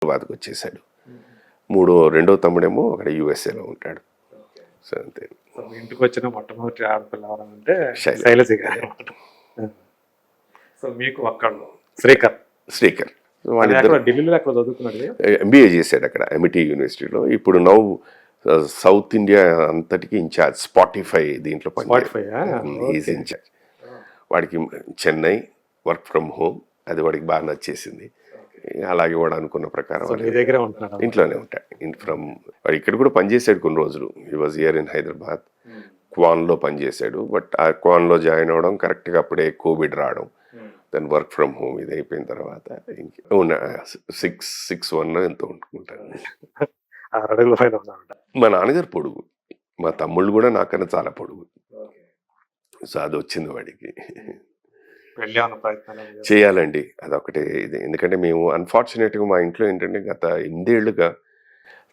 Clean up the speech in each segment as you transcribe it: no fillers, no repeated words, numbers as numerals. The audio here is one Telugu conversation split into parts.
హైదరాబాద్కి వచ్చేసాడు. రెండో తమ్ముడేమో అక్కడ యూఎస్ఏలో ఉంటాడు. సో అంతే. ఇంటికి వచ్చిన మొట్టమొదటి ఆడపిల్ల ఎవరంటే శైలజ. శైలజ గారు. సో మీకు అక్కడ శ్రీకర్ సో వాళ్ళిద్దరు ఢిల్లీలో అక్కడ చదువుకున్నాడు. ఎంబీఏ చేశాడు అక్కడ ఎంఐటి యూనివర్సిటీలో. ఇప్పుడు సౌత్ ఇండియా అంతటికి ఇన్ఛార్జ్, స్పాటిఫై దీంట్లో ఈజ్ ఇన్ఛార్జ్. వాడికి చెన్నై వర్క్ ఫ్రమ్ హోమ్, అది వాడికి బాగా నచ్చేసింది. అలాగే వాడు అనుకున్న ప్రకారం ఇంట్లోనే ఉంటాడు. వాడు ఇక్కడ కూడా పనిచేశాడు కొన్ని రోజులు. He was here in Hyderabad. క్వాన్లో పనిచేశాడు. బట్ ఆ క్వాన్లో జాయిన్ అవ్వడం కరెక్ట్గా అప్పుడే కోవిడ్ రావడం, దాని వర్క్ ఫ్రమ్ హోమ్ ఇది అయిపోయిన తర్వాత 6'1" ఎంతో ఉంటుకుంటాను. మా నాన్నగారు పొడుగు, మా తమ్ముళ్ళు కూడా నాకన్నా చాలా పొడుగు. సో అది వచ్చింది వాడికి. చేయాలండి, అదొకటే ఇది. ఎందుకంటే మేము అన్ఫార్చునేట్గా మా ఇంట్లో ఏంటంటే గత 8 ఏళ్ళుగా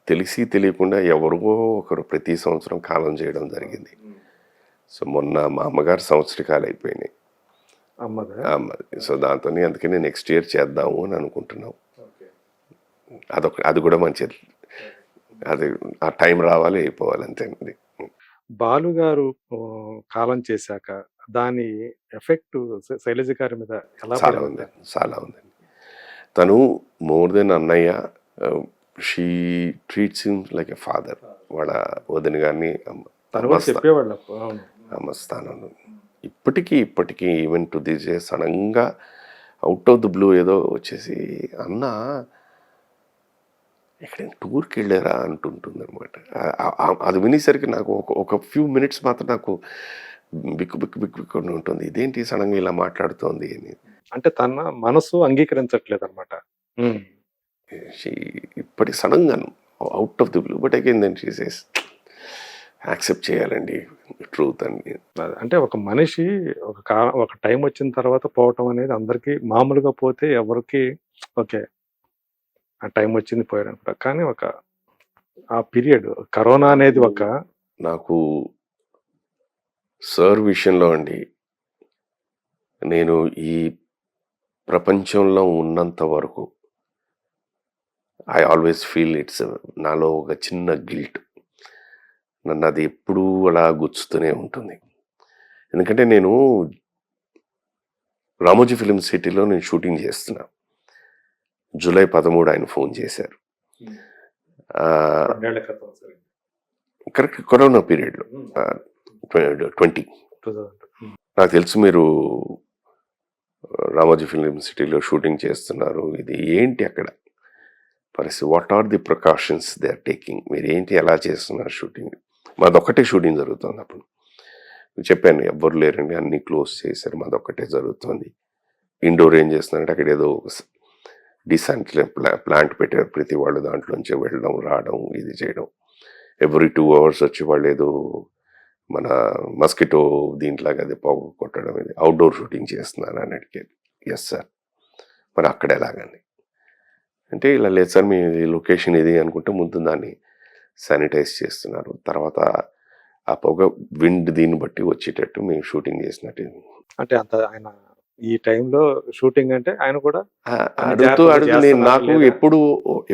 తెలిసి తెలియకుండా ఎవరికో ఒకరు ప్రతి సంవత్సరం కాలం చేయడం జరిగింది. సో మొన్న మా అమ్మగారు సంవత్సరికాలు అయిపోయినాయి, అమ్మది. సో దాంతో అందుకని నెక్స్ట్ ఇయర్ చేద్దాము అని అనుకుంటున్నాం. అది కూడా మంచిది. అది ఆ టైం రావాలి, అయిపోవాలి, అంతేనండి. బాలు గారు కాలం చేశాక దాని ఎఫెక్ట్ శైలజ గారి మీద చాలా ఉందండి. తను మోర్ దెన్ అన్నయ్య, she treats him like a father. వాళ్ళ వదిన గారిని అమ్మ స్థానంలో ఇప్పటికీ ఈవెన్ టు దిస్ డే సడన్గా అవుట్ ఆఫ్ ది బ్లూ ఏదో వచ్చేసి అన్న ఎక్కడైనా టూర్కి వెళ్ళారా అంటుంటుంది అనమాట. అది వినేసరికి నాకు ఒక ఫ్యూ మినిట్స్ మాత్రం నాకు బిక్కు ఉంటుంది. ఇదేంటి సడన్గా ఇలా మాట్లాడుతోంది అని. అంటే తన మనసు అంగీకరించట్లేదు అనమాట. ఇప్పటి సడన్గా out of the blue. But again then she says accept చేయాలండి ట్రూత్ అని. అంటే ఒక మనిషి ఒక టైం వచ్చిన తర్వాత పోవటం అనేది అందరికీ మామూలుగా పోతే ఎవరికి ఓకే ఆ టైం వచ్చింది పోయాడు అనుకుంటా. కానీ ఆ పీరియడ్ కరోనా అనేది నాకు సార్ విషయంలో అండి, నేను ఈ ప్రపంచంలో ఉన్నంత వరకు ఐ ఆల్వేస్ ఫీల్ ఇట్స్ నాలో ఒక చిన్న గిల్ట్. నన్ను అది ఎప్పుడూ అలా గుచ్చుతూనే ఉంటుంది. ఎందుకంటే నేను రామోజీ ఫిలిం సిటీలో నేను షూటింగ్ చేస్తున్నా. జూలై 13 ఆయన ఫోన్ చేశారు. కరెక్ట్ కరోనా పీరియడ్లో 20. నాకు తెలుసు మీరు రామోజీ ఫిలిం సిటీలో షూటింగ్ చేస్తున్నారు, ఇది ఏంటి అక్కడ పరిస్థితి, what are the precautions they are taking, మీరు ఏంటి ఎలా చేస్తున్నారు షూటింగ్. మాదొక్కటే షూటింగ్ జరుగుతుంది అప్పుడు. చెప్పాను ఎవ్వరు లేరండి, అన్నీ క్లోజ్ చేశారు, మాదొక్కటే జరుగుతుంది. ఇండోర్ ఏం చేస్తున్నారంటే అక్కడ ఏదో డిసెంట్ ప్లాంట్ పెట్టారు, ప్రతి వాళ్ళు దాంట్లోంచి వెళ్ళడం రావడం ఇది చేయడం. ఎవ్రీ 2 hours వచ్చి వాళ్ళు ఏదో మన మస్కిటో దీంట్లాగా అది పొగ కొట్టడం, ఇది అవుట్డోర్ షూటింగ్ చేస్తున్నాను అని అడిగారు. Yes sir. మరి అక్కడ ఎలాగని అంటే ఇలా లేదు సార్, మీ లొకేషన్ ఇది అనుకుంటే ముందు దాన్ని శానిటైజ్ చేస్తున్నారు, తర్వాత ఆ పొగ విండ్ దీన్ని బట్టి వచ్చేటట్టు మేము షూటింగ్ చేసినట్టు. అంటే అంత ఆయన ఈ టైంలో షూటింగ్ అంటే ఆయన కూడా అడుగుతూ నేను నాకు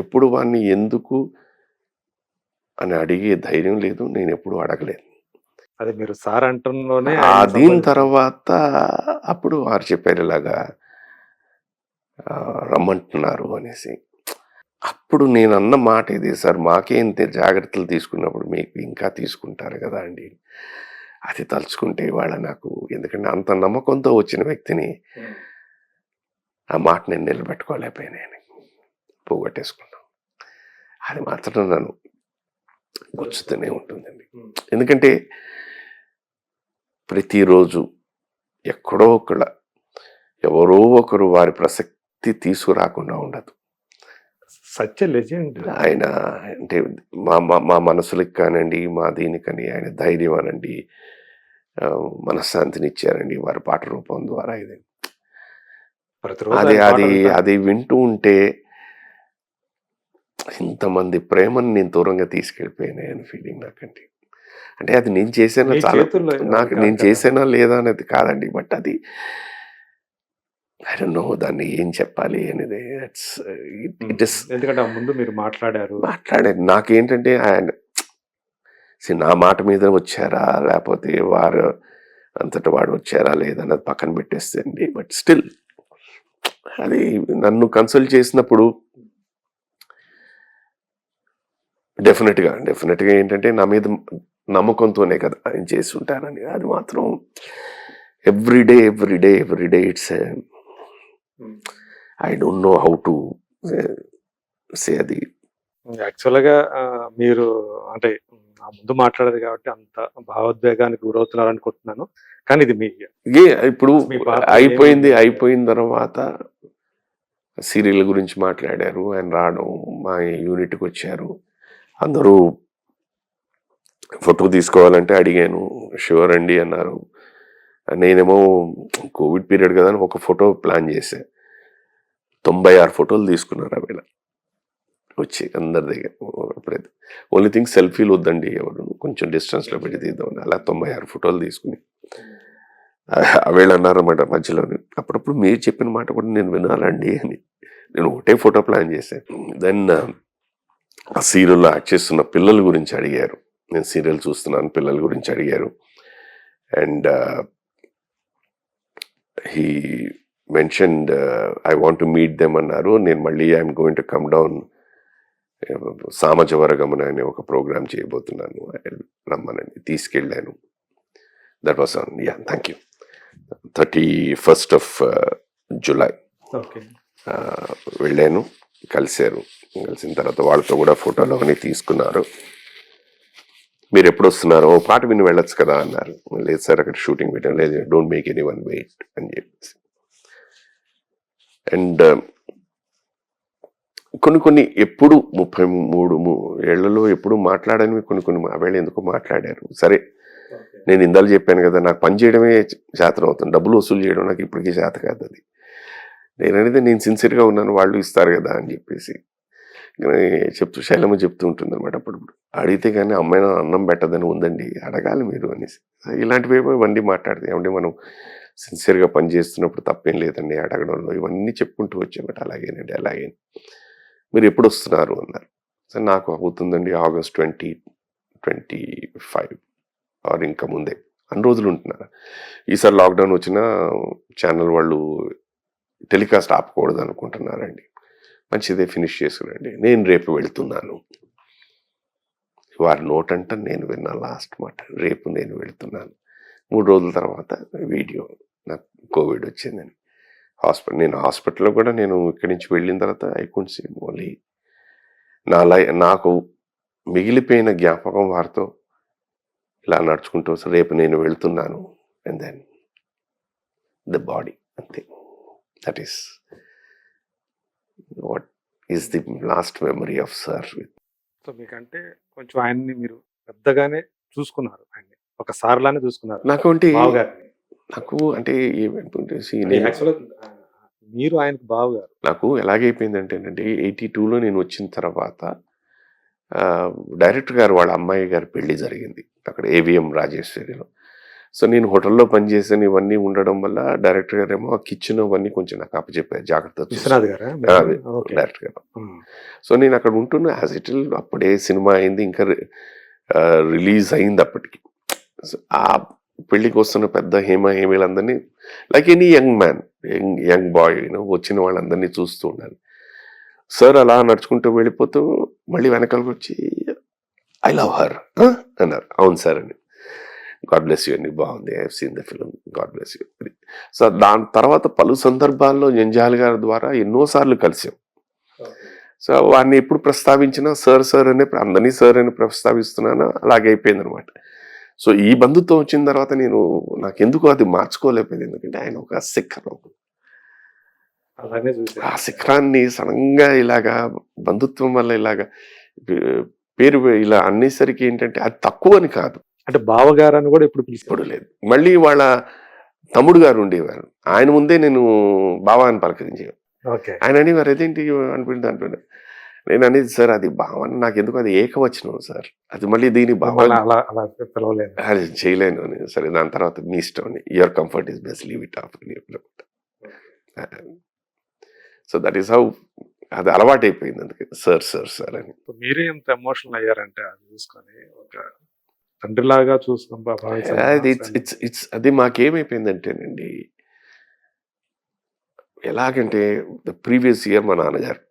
ఎప్పుడు వాడిని ఎందుకు అని అడిగే ధైర్యం లేదు, నేను ఎప్పుడు అడగలేదు. అదే మీరు సార్ అంటంలోనే దీని తర్వాత అప్పుడు వారు చెప్పారు ఇలాగా రమ్మంటున్నారు అనేసి. అప్పుడు నేను అన్న మాట ఇది, సార్ మాకేంత జాగ్రత్తలు తీసుకున్నప్పుడు మీకు ఇంకా తీసుకుంటారు కదా అండి. అది తలుచుకుంటే ఇవాళ నాకు, ఎందుకంటే అంత నమ్మకంతో వచ్చిన వ్యక్తిని ఆ మాట నేను నిలబెట్టుకోలేకపోయాను, పోగొట్టేసుకున్నాను. అది మాత్రం నన్ను గుచ్చుతూనే ఉంటుందండి. ఎందుకంటే ప్రతిరోజు ఎక్కడో ఎవరో ఒకరు వారి ప్రసక్తి తీసుకురాకుండా ఉండదు. సత్య లెజెండ్ ఆయన. అంటే మా మనసులకు కానండి, మా దీనికని ఆయన ధైర్యం అనండి, మనశ్శాంతిని ఇచ్చారండి వారి పాట రూపం ద్వారా. ఇది అది వింటూ ఉంటే ఇంతమంది ప్రేమను నేను దూరంగా తీసుకెళ్ళిపోయాను అని ఫీలింగ్ నాకండి. అంటే అది నేను చేసానా, చాలా నేను చేసానా లేదా అనేది కాదండి, బట్ అది ఐ డోంట్ నో దాన్ని ఏం చెప్పాలి అనేది. ఇట్ ఇస్ ఎందుకంటే ఆ ముందు మీరు మాట్లాడారు. మాట్లాడాను. నాకేంటంటే ఆయన నా మాట మీద వచ్చారా? లేపోతే వారు అంతట వాడు వచ్చారా? లేదన్నది పక్కన పెట్టేస్తే అండి. బట్ స్టిల్ అది నన్ను కన్సల్ట్ చేసినప్పుడు డెఫినెట్‌గా ఏంటంటే నా మీద నమ్మకంతోనే కదా ఆయన చేసి ఉంటారని. అది మాత్రం everyday it's I don't know how to say అది. యాక్చువల్‌గా మీరు అంటే ఆ ముందు మాట్లాడారు కాబట్టి అంత భావోద్వేగానికి గురవుతున్నారనుకుంటున్నాను. కానీ ఇది మీ ఇప్పుడు మీ పాత్ర అయిపోయిన తర్వాత సీరియల్ గురించి మాట్లాడారు. ఆయన రావడం, మా యూనిట్‌కి వచ్చారు. అందరూ ఫోటో తీసుకోవాలంటే అడిగాను. ష్యూర్ అండి అన్నారు. నేనేమో కోవిడ్ పీరియడ్ కదా అని ఒక ఫోటో ప్లాన్ చేశా. 96 ఫోటోలు తీసుకున్నారు ఆవేళ వచ్చి అందరి దగ్గర. ఎప్పుడైతే ఓన్లీ థింగ్ సెల్ఫీలు వద్దండి ఎవరు, కొంచెం డిస్టెన్స్లో పెట్టి తీద్దామని. అలా 96 ఫోటోలు తీసుకుని ఆవేళ అన్నారన్నమాట మధ్యలోనే, అప్పుడప్పుడు మీరు చెప్పిన మాట కూడా నేను వినాలండి అని. నేను ఒకటే ఫోటో ప్లాన్ చేశాను. దెన్ ఆ సీరియల్లో యాక్ట్ చేస్తున్న పిల్లల గురించి అడిగారు. నేను సీరియల్ చూస్తున్నాను, పిల్లల గురించి అడిగారు. And he mentioned I want to meet them అన్నారు. నేను మళ్ళీ I'm going to come down, Samajavaragamana అనే ఒక ప్రోగ్రామ్ చేయబోతున్నాను, రమ్మనని తీసుకెళ్ళాను. That was on thank you 31st of July. Okay. వెళ్ళాను, కలిశారు. కలిసిన తర్వాత వాళ్ళతో కూడా ఫోటోలు అవన్నీ తీసుకున్నారు. మీరు ఎప్పుడు వస్తున్నారు? ఓ పాట విని వెళ్ళొచ్చు కదా అన్నారు. లేదు సార్ అక్కడ షూటింగ్ పెట్టాను. లేదు, don't make anyone wait అని చెప్పేసి. అండ్ కొన్ని ఎప్పుడు 33 ఏళ్లలో ఎప్పుడు మాట్లాడని కొన్ని ఆవేళ ఎందుకో మాట్లాడారు. సరే, నేను ఇందాక చెప్పాను కదా, నాకు పని చేయడమే చేతనం అవుతుంది, డబ్బులు వసూలు చేయడం నాకు ఇప్పటికీ చేత కాదు. అది నేననేది నేను సిన్సియర్గా ఉన్నాను, వాళ్ళు ఇస్తారు కదా అని చెప్పేసి శైలమ్మ చెప్తూ ఉంటుంది అనమాట. అప్పుడప్పుడు అడిగితే కానీ అమ్మాయి అన్నం పెట్టదని ఉందండి, అడగాలి మీరు అనేసి. ఇలాంటివి ఇవన్నీ మాట్లాడితే ఏమంటే మనం సిన్సియర్గా పని చేస్తున్నప్పుడు తప్పేం లేదండి అడగడంలో, ఇవన్నీ చెప్పుకుంటూ వచ్చామట. అలాగేనండి, అలాగే. మీరు ఎప్పుడు వస్తున్నారు అన్నారు. సరే, నాకు అవుతుందండి August 2025 ఆర్ ఇంకా ముందే, అన్ని రోజులు ఉంటున్నారు. ఈసారి లాక్డౌన్ వచ్చిన ఛానల్ వాళ్ళు టెలికాస్ట్ ఆపకూడదు అనుకుంటున్నారండి. మంచిదే, ఫినిష్ చేసుకురండి, నేను రేపు వెళ్తున్నాను. వారి నోటంట నేను విన్న లాస్ట్ మాట, రేపు నేను వెళ్తున్నాను. 3 రోజుల తర్వాత వీడియో, నాకు కోవిడ్ వచ్చిందని. నేను హాస్పిటల్లో కూడా నేను ఇక్కడి నుంచి వెళ్ళిన తర్వాత ఐ కుడ్ సీ ఓన్లీ నాకు మిగిలిపోయిన జ్ఞాపకం వారితో ఇలా నడుచుకుంటూ వస్తే రేపు నేను వెళ్తున్నాను, అండ్ దెన్ ద బాడీ, అంతే. That is what is the last memory of sir. So మీకంటే కొంచెం ఆయన్ని మీరు పెద్దగానే చూసుకున్నారు, ఆయన్ని ఒక సార్లానే చూసుకున్నారు నాకు అంటే బావగారిని. నాకు అంటే యాక్చువల్గా మీరు ఆయనకు బావగారు. నాకు ఎలాగైపోయిందంటేనండి, 82లో నేను వచ్చిన తర్వాత డైరెక్టర్ గారు వాళ్ళ అమ్మాయి గారి పెళ్లి జరిగింది అక్కడ AVM రాజేశ్వరిలో. సో నేను హోటల్లో పనిచేసాను, ఇవన్నీ ఉండడం వల్ల డైరెక్టర్ గారు ఏమో కిచెన్ అవన్నీ కొంచెం నాకు అప్పచెప్పారు, జాగ్రత్త విశ్వనాథ్ గారా? డైరెక్టర్ గారు. సో నేను అక్కడ ఉంటున్నా యాజ్ ఇట్ ఇల్. అప్పుడే సినిమా అయింది, ఇంకా రిలీజ్ అయింది అప్పటికి. ఆ పెళ్లికి వస్తున్న పెద్ద హేమీలందరినీ like any young man, young boy వచ్చిన వాళ్ళందరినీ చూస్తూ ఉండాలి. సార్ అలా నడుచుకుంటూ వెళ్ళిపోతూ మళ్ళీ వెనకాలకు వచ్చి ఐ లవ్ హర్ అన్నారు. అవును సార్ అని. గాడ్ బ్లెస్ యూ అండి, బాగుంది, I have seen the film, God bless you. So దాని తర్వాత పలు సందర్భాల్లో జంజాల్ గారి ద్వారా ఎన్నోసార్లు కలిసాం. సో వాడిని ఎప్పుడు ప్రస్తావించినా సార్ అనే, అందరినీ సార్ అని ప్రస్తావిస్తున్నాను, అలాగే అయిపోయింది అనమాట. సో ఈ బంధుత్వం వచ్చిన తర్వాత నాకెందుకు అది మార్చుకోలేకపోయింది. ఎందుకంటే ఆయన ఒక శిఖరం, ఆ శిఖరాన్ని సడన్గా ఇలాగా బంధుత్వం వల్ల ఇలాగా పేరు ఇలా అనేసరికి ఏంటంటే అది తక్కువ అని కాదు. అంటే బావగారు అని కూడా ఇప్పుడు లేదు. మళ్ళీ వాళ్ళ తమ్ముడు గారు ఉండేవారు, ఆయన ముందే నేను బావా అని పలకరించేవారు. ఆయన అనేవారు అదేంటి అనిపించింది అంటున్నా. నేను అనేది సార్ అది భావన, నాకు ఎందుకు అది ఏకవచనం సార్, అది మళ్ళీ దీని భావన అది చేయలేను అని. సరే, దాని తర్వాత మీ ఇష్టం, your comfort is best, leave it of అని చెప్పినప్పుడు సో దట్ ఈస్ హౌ అది అలవాటైపోయింది అందుకే సార్ సార్ సార్ అని. మీరే ఎంత ఎమోషనల్ అయ్యారంటే అది చూసుకొని ఒక తండ్రిలాగా చూస్తాం భావించాను అది అది మాకేమైపోయిందంటేనండి, ఎలాగంటే ద ప్రీవియస్ ఇయర్ మా నాన్నగారు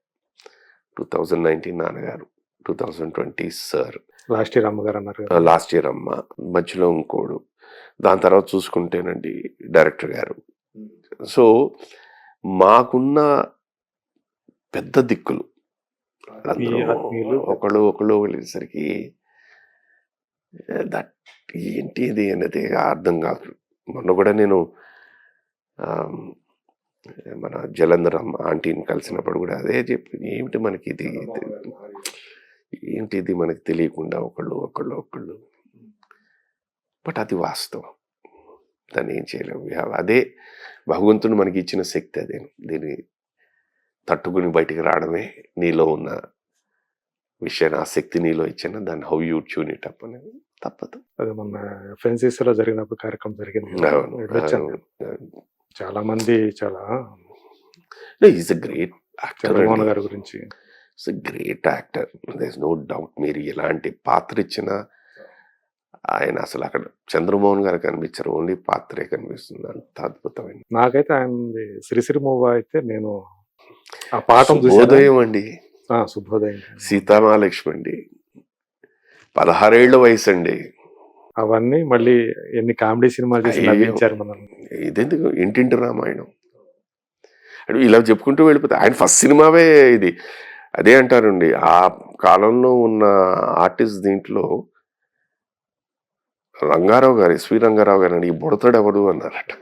2019 నాన్నగారు, 2020 సార్, లాస్ట్ ఇయర్ అమ్మగారు అన్నారు కదా. లాస్ట్ ఇయర్ అమ్మ, మధ్యలో ఇంకోడు, దాని తర్వాత చూసుకుంటేనండి డైరెక్టర్ గారు. సో మాకున్న పెద్ద దిక్కులు అందరూ ఆత్మీయులు. ఒకళ్ళు వెళ్ళేసరికి దట్ ఏంటి ఇది అనేది అర్థం కాదు. మొన్న కూడా నేను మన జలంధరం ఆంటీని కలిసినప్పుడు కూడా అదే చెప్పి, ఏమిటి మనకి ఇది ఏంటి ఇది మనకి తెలియకుండా ఒకళ్ళు బట్ అది వాస్తవం, దాన్ని ఏం చేయలేము. అదే భగవంతుడు మనకి ఇచ్చిన శక్తి, అదే దీన్ని తట్టుకుని బయటికి రావడమే నీలో ఉన్న విషయాన్ని, ఆ శక్తి నీలో ఇచ్చిన దాన్ని how you tune it up అనేది తప్పదు. అది మొన్న FNCC లో జరిగినప్పుడు కార్యక్రమం జరిగింది. అవును, వెళ్ళొచ్చాను నేను. చాలా మంది చాలా is a great actor, Chandramohan గారి గురించి. It's a great actor, there is no doubt. మీరు ఎలాంటి పాత్ర ఇచ్చినా ఆయన అసలు అక్కడ చంద్రమోహన్ గారు కనిపించారు, ఓన్లీ పాత్రే కనిపిస్తుంది, అంత అద్భుతమైన. నాకైతే ఆయన సిరిసిరి మూవీ అయితే నేను ఆ పాఠం చూసాను. శుభోదయం అండి, శుభోదయం, సీతామహాలక్ష్మి అండి, 16 ఏళ్ల వయసు అండి. అవన్నీ మళ్ళీ ఎన్ని కామెడీ సినిమాలు చేసి అయ్యో. నవ్వించారు మనం. ఇదెందుకు ఇంటింటి రామాయణం అంటే ఇలా చెప్పుకుంటూ వెళ్ళిపోతే ఆయన ఫస్ట్ సినిమావే ఇది. అదే అంటారండి, ఆ కాలంలో ఉన్న ఆర్టిస్ట్ దీంట్లో రంగారావు గారు, ఎస్వి రంగారావు గారు, ఈ బుడతడు ఎవడు అన్నారట.